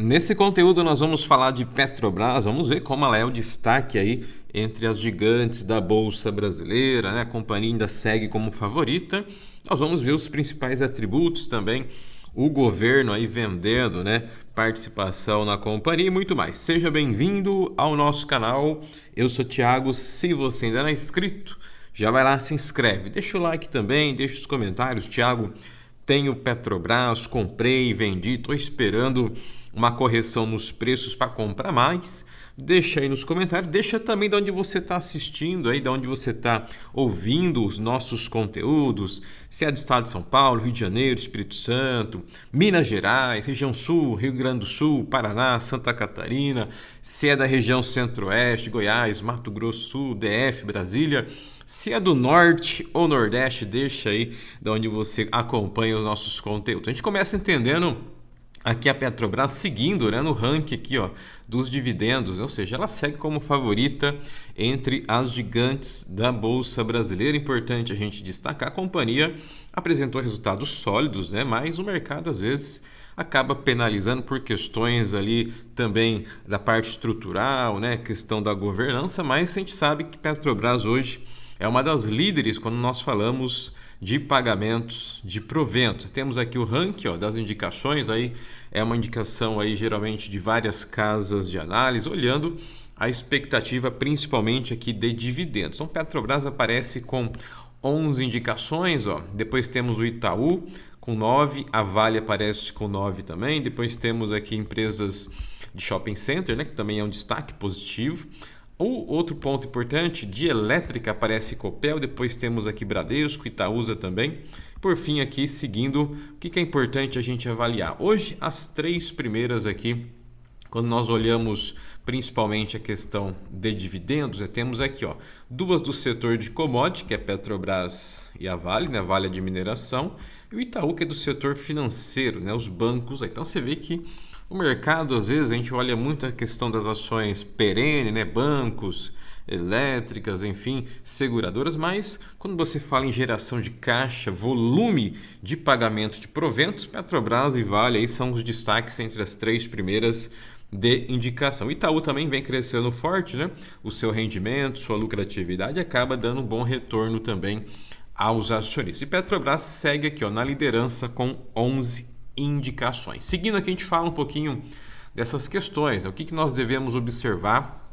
Nesse conteúdo nós vamos falar de Petrobras, vamos ver como ela é o destaque aí entre as gigantes da Bolsa Brasileira, né? A companhia ainda segue como favorita. Nós vamos ver os principais atributos também, o governo aí vendendo, né, participação na companhia e muito mais. Seja bem-vindo ao nosso canal. Eu sou o Thiago. Se você ainda não é inscrito, já vai lá, se inscreve. Deixa o like também, deixa os comentários. Thiago, tenho Petrobras, comprei, vendi, estou esperando uma correção nos preços para comprar mais. Deixa aí nos comentários, deixa também de onde você está assistindo, aí, de onde você está ouvindo os nossos conteúdos, se é do estado de São Paulo, Rio de Janeiro, Espírito Santo, Minas Gerais, região Sul, Rio Grande do Sul, Paraná, Santa Catarina, se é da região Centro-Oeste, Goiás, Mato Grosso do Sul, DF, Brasília. Se é do Norte ou Nordeste, deixa aí de onde você acompanha os nossos conteúdos. A gente começa entendendo aqui a Petrobras seguindo, né, no ranking aqui, ó, dos dividendos, ou seja, ela segue como favorita entre as gigantes da Bolsa Brasileira. Importante a gente destacar, a companhia apresentou resultados sólidos, né, mas o mercado às vezes acaba penalizando por questões ali também da parte estrutural, né, questão da governança, mas a gente sabe que Petrobras hoje é uma das líderes quando nós falamos de pagamentos de proventos. Temos aqui o ranking, ó, das indicações, aí é uma indicação aí geralmente de várias casas de análise, olhando a expectativa principalmente aqui de dividendos. Então, Petrobras aparece com 11 indicações, ó. Depois temos o Itaú com 9, a Vale aparece com 9 também. Depois temos aqui empresas de shopping center, né, que também é um destaque positivo. O outro ponto importante, de elétrica aparece Copel, depois temos aqui Bradesco, Itaúsa também. Por fim aqui, seguindo, o que é importante a gente avaliar? Hoje, as três primeiras aqui, quando nós olhamos principalmente a questão de dividendos, temos aqui, ó, duas do setor de commodity, que é Petrobras e a Vale, né? A Vale é de mineração, e o Itaú, que é do setor financeiro, né? Os bancos. Então você vê que o mercado, às vezes, a gente olha muito a questão das ações perene, né? Bancos, elétricas, enfim, seguradoras, mas quando você fala em geração de caixa, volume de pagamento de proventos, Petrobras e Vale aí são os destaques entre as três primeiras de indicação. Itaú também vem crescendo forte, né? O seu rendimento, sua lucratividade acaba dando um bom retorno também aos acionistas. E Petrobras segue aqui, ó, na liderança com 11 indicações. Seguindo aqui, a gente fala um pouquinho dessas questões, né? O que nós devemos observar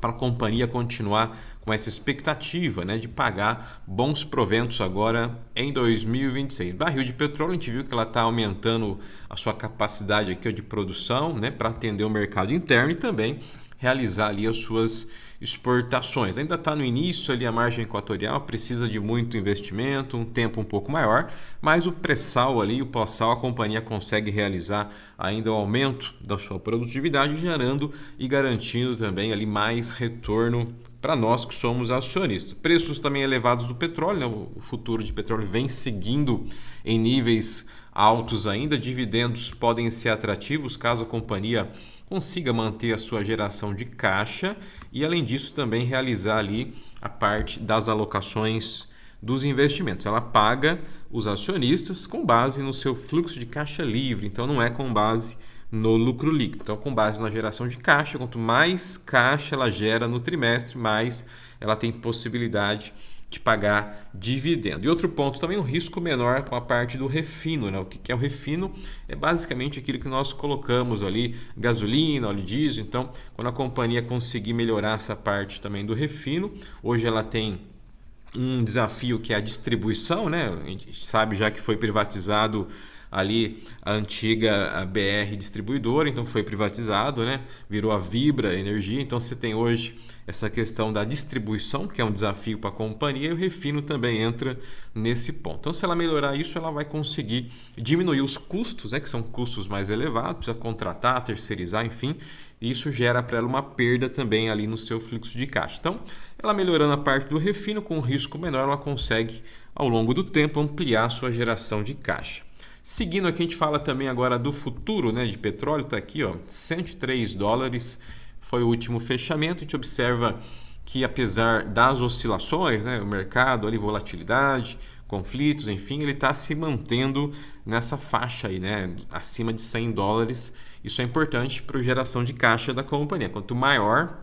para a companhia continuar com essa expectativa, né, de pagar bons proventos agora em 2026. Barril de petróleo, a gente viu que ela está aumentando a sua capacidade aqui de produção, né, para atender o mercado interno e também realizar ali as suas exportações. Ainda está no início ali, a margem equatorial precisa de muito investimento, um tempo um pouco maior, mas o pré-sal ali, o pós-sal, a companhia consegue realizar ainda o aumento da sua produtividade, gerando e garantindo também ali mais retorno para nós que somos acionistas. Preços também elevados do petróleo, né? O futuro de petróleo vem seguindo em níveis altos ainda, dividendos podem ser atrativos caso a companhia consiga manter a sua geração de caixa e, além disso, também realizar ali a parte das alocações dos investimentos. Ela paga os acionistas com base no seu fluxo de caixa livre, então não é com base no lucro líquido. Então, com base na geração de caixa, quanto mais caixa ela gera no trimestre, mais ela tem possibilidade de pagar dividendo. E outro ponto também, um risco menor com a parte do refino, né? O que é o refino? É basicamente aquilo que nós colocamos ali, gasolina, óleo diesel. Então, quando a companhia conseguir melhorar essa parte também do refino, hoje ela tem um desafio que é a distribuição, né? A gente sabe já que foi privatizado ali a antiga BR distribuidora, então foi privatizado, né? Virou a Vibra Energia, então você tem hoje essa questão da distribuição, que é um desafio para a companhia, e o refino também entra nesse ponto. Então, se ela melhorar isso, ela vai conseguir diminuir os custos, né, que são custos mais elevados, precisa contratar, terceirizar, enfim, e isso gera para ela uma perda também ali no seu fluxo de caixa. Então, ela melhorando a parte do refino, com um risco menor, ela consegue, ao longo do tempo, ampliar a sua geração de caixa. Seguindo aqui, a gente fala também agora do futuro, né, de petróleo, está aqui, ó, $103 foi o último fechamento. A gente observa que, apesar das oscilações, né, o mercado ali, volatilidade, conflitos, enfim, ele está se mantendo nessa faixa aí, né, acima de $100. Isso é importante para a geração de caixa da companhia. Quanto maior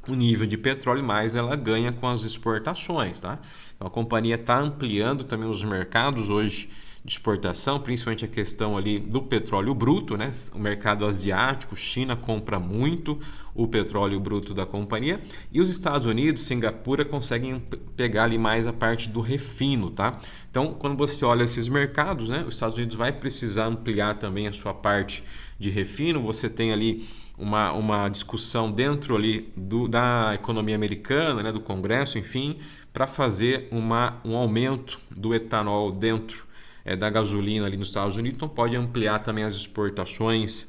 o nível de petróleo, mais ela ganha com as exportações, tá? Então a companhia está ampliando também os mercados hoje de exportação, principalmente a questão ali do petróleo bruto, né? O mercado asiático, China compra muito o petróleo bruto da companhia e os Estados Unidos, Singapura conseguem pegar ali mais a parte do refino, tá? Então, quando você olha esses mercados, né? Os Estados Unidos vai precisar ampliar também a sua parte de refino. Você tem ali uma discussão dentro ali da economia americana, né? Do Congresso, enfim, para fazer um aumento do etanol dentro da gasolina ali nos Estados Unidos, então pode ampliar também as exportações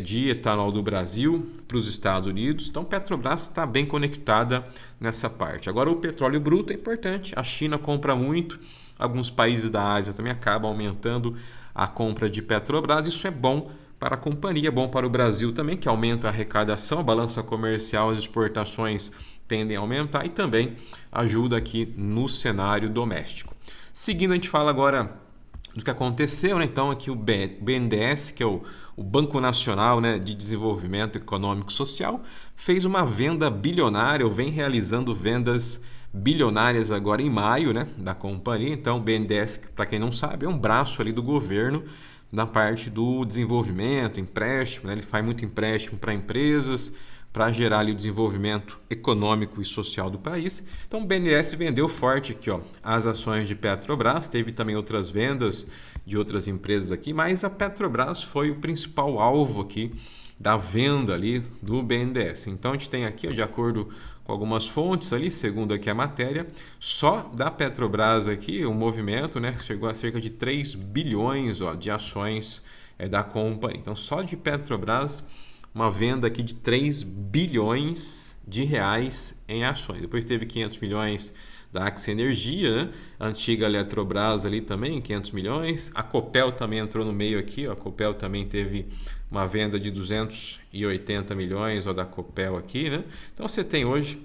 de etanol do Brasil para os Estados Unidos. Então, Petrobras está bem conectada nessa parte. Agora, o petróleo bruto é importante. A China compra muito, alguns países da Ásia também acabam aumentando a compra de Petrobras. Isso é bom para a companhia, é bom para o Brasil também, que aumenta a arrecadação, a balança comercial, as exportações tendem a aumentar e também ajuda aqui no cenário doméstico. Seguindo, a gente fala agora do que aconteceu, né? Então aqui o BNDES, que é o Banco Nacional, né, de Desenvolvimento Econômico e Social, fez uma venda bilionária, ou vem realizando vendas bilionárias agora em maio, né, da companhia. Então o BNDES, para quem não sabe, é um braço ali do governo na parte do desenvolvimento, empréstimo, né? Ele faz muito empréstimo para empresas, para gerar ali o desenvolvimento econômico e social do país. Então o BNDES vendeu forte aqui, ó, as ações de Petrobras, teve também outras vendas de outras empresas aqui, mas a Petrobras foi o principal alvo aqui da venda ali do BNDES. Então a gente tem aqui, ó, de acordo com algumas fontes ali, segundo aqui a matéria, só da Petrobras aqui o movimento, né, chegou a cerca de 3 bilhões, ó, de ações da companhia. Então só de Petrobras uma venda aqui de 3 bilhões de reais em ações. Depois teve 500 milhões da Axia Energia, né? A antiga Eletrobras ali também, 500 milhões. A Copel também entrou no meio aqui, ó. A Copel também teve uma venda de 280 milhões, ó, da Copel aqui, né? Então você tem hoje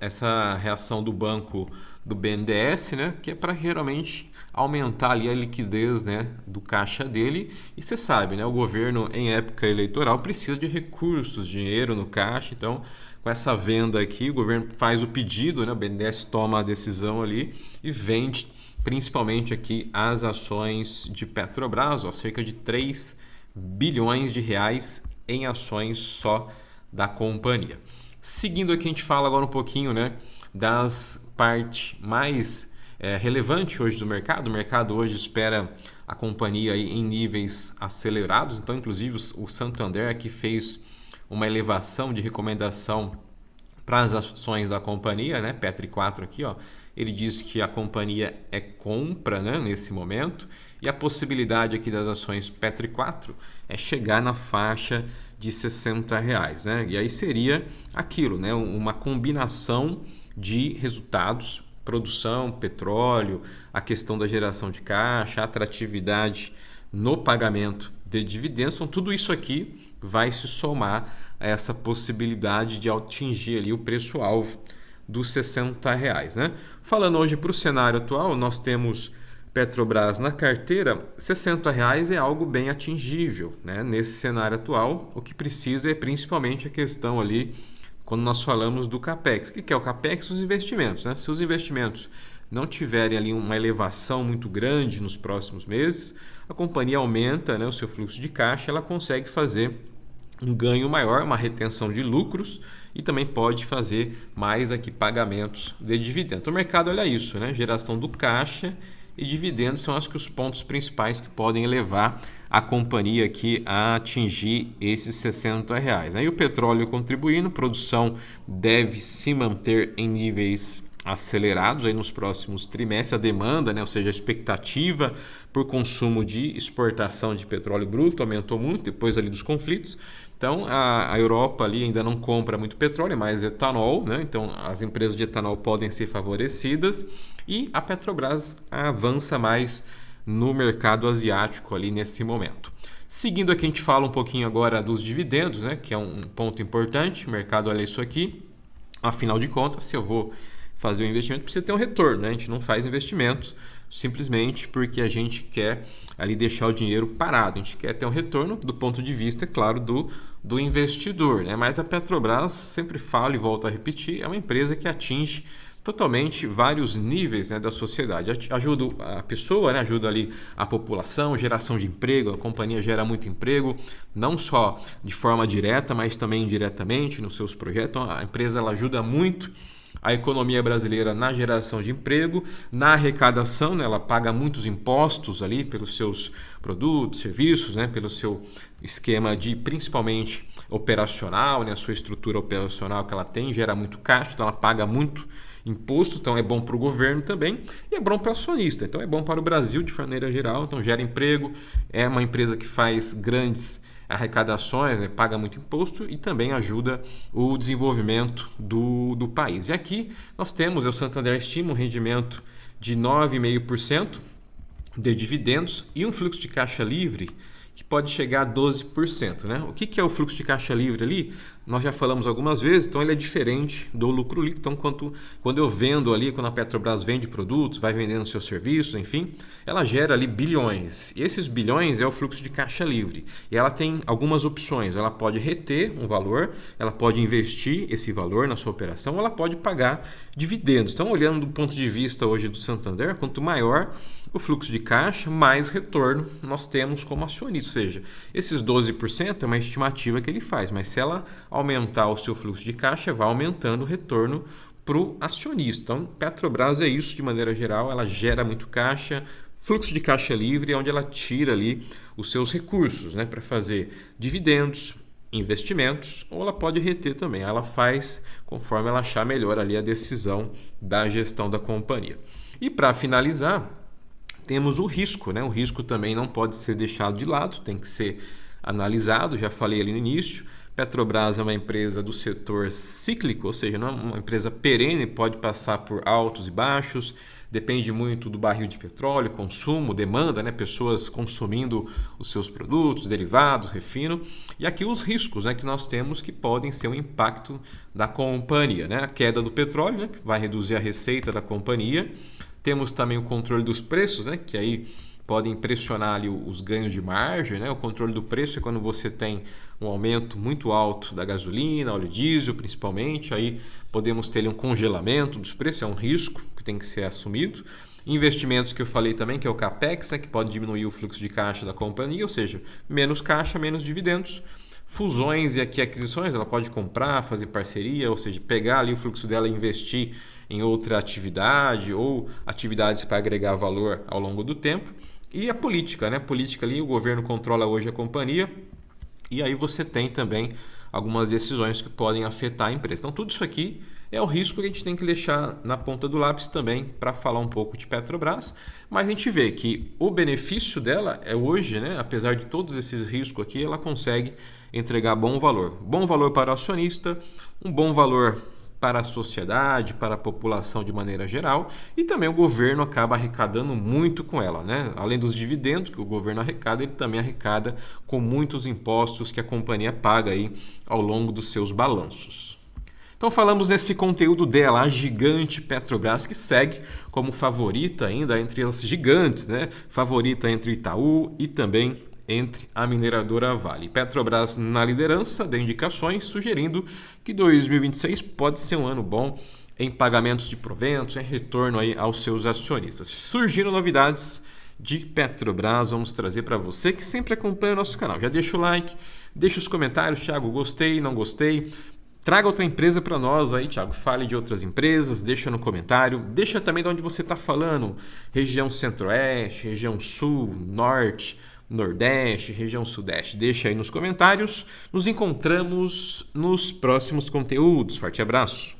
essa reação do banco do BNDES, né, que é para realmente aumentar ali a liquidez, né, do caixa dele. E você sabe, né, o governo em época eleitoral precisa de recursos, dinheiro no caixa. Então, com essa venda aqui, o governo faz o pedido, né, o BNDES toma a decisão ali e vende principalmente aqui as ações de Petrobras, ó, cerca de 3 bilhões de reais em ações só da companhia. Seguindo aqui, a gente fala agora um pouquinho, né, das partes mais relevante hoje do mercado. O mercado hoje espera a companhia aí em níveis acelerados. Então, inclusive, o Santander aqui fez uma elevação de recomendação para as ações da companhia, né? Petri 4 aqui, ó. Ele diz que a companhia é compra, né, nesse momento, e a possibilidade aqui das ações Petri 4 é chegar na faixa de R$60, né? E aí seria aquilo, né, uma combinação de resultados, produção, petróleo, a questão da geração de caixa, a atratividade no pagamento de dividendos. Então, tudo isso aqui vai se somar a essa possibilidade de atingir ali o preço-alvo dos R$60, né? Falando hoje para o cenário atual, nós temos Petrobras na carteira, R$60 é algo bem atingível, né? Nesse cenário atual, o que precisa é principalmente a questão ali, quando nós falamos do CAPEX. O que é o CAPEX? Os investimentos, né? Se os investimentos não tiverem ali uma elevação muito grande nos próximos meses, a companhia aumenta, né, o seu fluxo de caixa, ela consegue fazer um ganho maior, uma retenção de lucros e também pode fazer mais aqui pagamentos de dividendos. O mercado olha isso, né? Geração do caixa e dividendos são os pontos principais que podem levar a companhia aqui a atingir esses R$60. E o petróleo contribuindo, produção deve se manter em níveis acelerados aí nos próximos trimestres, a demanda, né, ou seja, a expectativa por consumo de exportação de petróleo bruto aumentou muito depois ali dos conflitos. Então a Europa ali ainda não compra muito petróleo, mais etanol, né? Então as empresas de etanol podem ser favorecidas e a Petrobras avança mais no mercado asiático ali nesse momento. Seguindo aqui, a gente fala um pouquinho agora dos dividendos, né, que é um ponto importante. O mercado olha isso aqui. Afinal de contas, se eu vou fazer o investimento precisa ter um retorno, né? A gente não faz investimentos simplesmente porque a gente quer ali deixar o dinheiro parado. A gente quer ter um retorno do ponto de vista, é claro, do investidor, né? Mas a Petrobras, sempre falo e volto a repetir, é uma empresa que atinge totalmente vários níveis, né, da sociedade. Ajuda a pessoa, né, ajuda ali a população, geração de emprego, a companhia gera muito emprego, não só de forma direta, mas também indiretamente nos seus projetos. Então, a empresa ela ajuda muito a economia brasileira na geração de emprego, na arrecadação, né, ela paga muitos impostos ali pelos seus produtos, serviços, né, pelo seu esquema de principalmente operacional, né, a sua estrutura operacional que ela tem, gera muito caixa, então ela paga muito imposto, então é bom para o governo também e é bom para o acionista, então é bom para o Brasil de maneira geral, então gera emprego, é uma empresa que faz grandes arrecadações, né, paga muito imposto e também ajuda o desenvolvimento do país. E aqui nós temos, o Santander estima um rendimento de 9,5% de dividendos e um fluxo de caixa livre que pode chegar a 12%. Né? O que é o fluxo de caixa livre ali? Nós já falamos algumas vezes, então ele é diferente do lucro líquido. Então, quando eu vendo ali, quando a Petrobras vende produtos, vai vendendo seus serviços, enfim, ela gera ali bilhões. E esses bilhões é o fluxo de caixa livre. E ela tem algumas opções. Ela pode reter um valor, ela pode investir esse valor na sua operação, ou ela pode pagar dividendos. Então, olhando do ponto de vista hoje do Santander, quanto maior o fluxo de caixa, mais retorno nós temos como acionista. Ou seja, esses 12% é uma estimativa que ele faz, mas se ela aumentar o seu fluxo de caixa, vai aumentando o retorno para o acionista. Então, Petrobras é isso de maneira geral, ela gera muito caixa, fluxo de caixa livre é onde ela tira ali os seus recursos, né, para fazer dividendos, investimentos, ou ela pode reter também. Ela faz conforme ela achar melhor ali a decisão da gestão da companhia. E para finalizar, temos o risco, né? O risco também não pode ser deixado de lado, tem que ser analisado, já falei ali no início. Petrobras é uma empresa do setor cíclico, ou seja, não é uma empresa perene, pode passar por altos e baixos, depende muito do barril de petróleo, consumo, demanda, né? Pessoas consumindo os seus produtos, derivados, refino. E aqui os riscos, né, que nós temos que podem ser um impacto da companhia, né? A queda do petróleo, né, que vai reduzir a receita da companhia. Temos também o controle dos preços, né, que aí podem pressionar ali os ganhos de margem, né? O controle do preço é quando você tem um aumento muito alto da gasolina, óleo diesel principalmente, aí podemos ter um congelamento dos preços, é um risco que tem que ser assumido. Investimentos que eu falei também, que é o CAPEX, né, que pode diminuir o fluxo de caixa da companhia, ou seja, menos caixa, menos dividendos. Fusões e aqui aquisições, ela pode comprar, fazer parceria, ou seja, pegar ali o fluxo dela e investir em outra atividade ou atividades para agregar valor ao longo do tempo. E a política, né? A política ali, o governo controla hoje a companhia e aí você tem também algumas decisões que podem afetar a empresa. Então tudo isso aqui é o risco que a gente tem que deixar na ponta do lápis também para falar um pouco de Petrobras, mas a gente vê que o benefício dela é hoje, né, apesar de todos esses riscos aqui, ela consegue entregar bom valor para o acionista, um bom valor para a sociedade, para a população de maneira geral, e também o governo acaba arrecadando muito com ela, né? Além dos dividendos que o governo arrecada, ele também arrecada com muitos impostos que a companhia paga aí ao longo dos seus balanços. Então falamos nesse conteúdo dela, a gigante Petrobras, que segue como favorita ainda entre as gigantes, né? Favorita entre Itaú e também entre a mineradora Vale. Petrobras na liderança de indicações, sugerindo que 2026 pode ser um ano bom em pagamentos de proventos, em retorno aí aos seus acionistas. Surgiram novidades de Petrobras, vamos trazer para você que sempre acompanha o nosso canal. Já deixa o like, deixa os comentários, Thiago, gostei, não gostei. Traga outra empresa para nós aí, Thiago. Fale de outras empresas, deixa no comentário. Deixa também de onde você está falando. Região Centro-Oeste, região Sul, Norte, Nordeste, região Sudeste. Deixa aí nos comentários. Nos encontramos nos próximos conteúdos. Forte abraço.